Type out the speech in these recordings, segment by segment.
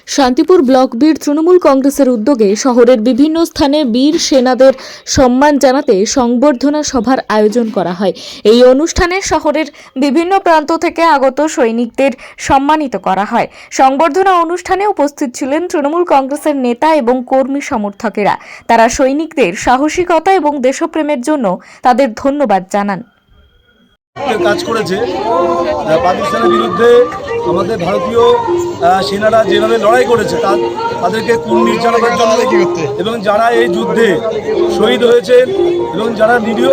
Shantipur block বীর তৃণমূল কংগ্রেসের উদ্যোগে শহরের বিভিন্ন স্থানে বীর সেনাদের সম্মান জানাতে সংবর্ধনা সভার আয়োজন করা হয়। এই অনুষ্ঠানে শহরের বিভিন্ন প্রান্ত থেকে আগত সৈনিকদের সম্মানিত করা হয়। সংবর্ধনা অনুষ্ঠানে উপস্থিত ছিলেন তৃণমূল কংগ্রেসের নেতা এবং কর্মী সমর্থকেরা। তারা সৈনিকদের সাহসিকতা এবং দেশপ্রেমের জন্য তাদের ধন্যবাদ জানান। কাজ করেছে পাকিস্তানের বিরুদ্ধে আমাদের ভারতীয় সেনারা যেভাবে লড়াই করেছে তাদেরকে কুর্নিশ জানাবার জন্য এবং যারা এই যুদ্ধে শহীদ হয়েছেন এবং যারা নিরীহ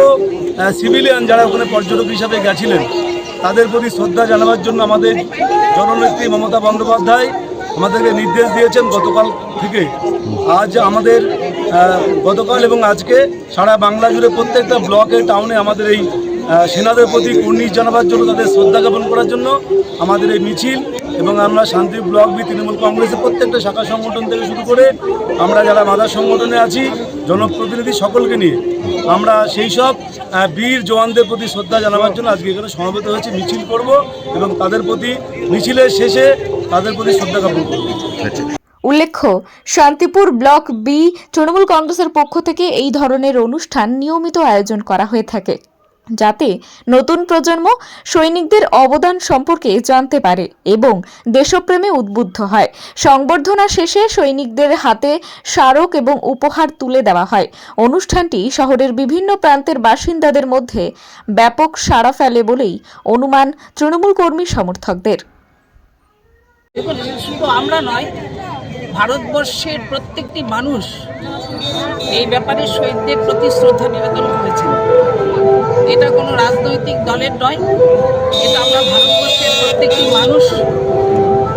সিভিলিয়ান যারা ওখানে পর্যটক হিসাবে গেছিলেন তাদের প্রতি শ্রদ্ধা জানাবার জন্য আমাদের জননেত্রী মমতা বন্দ্যোপাধ্যায় আমাদেরকে নির্দেশ দিয়েছেন গতকাল থেকে। আজ আমাদের গতকাল এবং আজকে সারা বাংলা জুড়ে প্রত্যেকটা ব্লকে টাউনে আমাদের এই সেনাদের প্রতি কুর্নিশ জানাবার জন্য তাদের শ্রদ্ধা জ্ঞাপন করার জন্য আমাদের এই মিছিল এবং আমরা শান্তিপুর ব্লক বীর তৃণমূল কংগ্রেসের প্রত্যেকটা শাখা সংগঠন থেকে শুরু করে আমরা যারা মাদার সংগঠনে আছি জনপ্রতিনিধি সকলকে নিয়ে আমরা সেই সব বীর জওয়ানদের প্রতি শ্রদ্ধা জানাবার জন্য আজকে এখানে সমবেত হয়েছে, মিছিল করব এবং তাদের প্রতি মিছিলের শেষে তাদের প্রতি শ্রদ্ধা জ্ঞাপন করব। উল্লেখ্য, শান্তিপুর ব্লক বি তৃণমূল কংগ্রেসের পক্ষ থেকে এই ধরনের অনুষ্ঠান নিয়মিত আয়োজন করা হয়ে থাকে, যাতে নতুন প্রজন্ম সৈনিকদের অবদান সম্পর্কে জানতে পারে এবং দেশপ্রেমে উদ্বুদ্ধ হয়। সংবর্ধনা শেষে সৈনিকদের হাতে স্মারক এবং উপহার তুলে দেওয়া হয়। অনুষ্ঠানটি শহরের বিভিন্ন প্রান্তের বাসিন্দাদের মধ্যে ব্যাপক সাড়া ফেলে বলেই অনুমান তৃণমূল কর্মী সমর্থকদের। শুধু আমরা নয়, ভারতবর্ষের প্রত্যেকটি মানুষ এই ব্যাপারে শহীদদের প্রতি শ্রদ্ধা নিবেদন করেছেন। এটা কোনো রাজনৈতিক দলের নয়, এটা আমরা ভারতবর্ষের প্রত্যেকটি মানুষ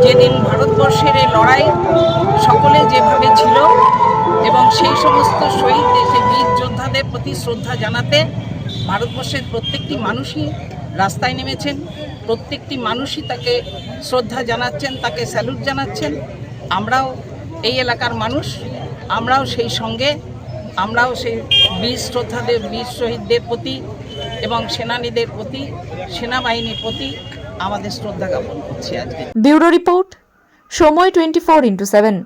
যেদিন ভারতবর্ষের এই লড়াই সকলে যেভাবে ছিল এবং সেই সমস্ত শহীদ দেশে বীর যোদ্ধাদের প্রতি শ্রদ্ধা জানাতে ভারতবর্ষের প্রত্যেকটি মানুষই রাস্তায় নেমেছেন, প্রত্যেকটি মানুষই তাকে শ্রদ্ধা জানাচ্ছেন, তাকে স্যালুট জানাচ্ছেন। আমরাও এই এলাকার মানুষ, আমরাও সেই সঙ্গে আমরাও সেই বীর শ্রদ্ধাদের বীর শহীদদের প্রতি এবং সেনানীদের প্রতি সেনাবাহিনীর প্রতি আমাদের শ্রদ্ধা জ্ঞাপন করছি আজকে। ব্যুরো রিপোর্ট, সময় 24x7।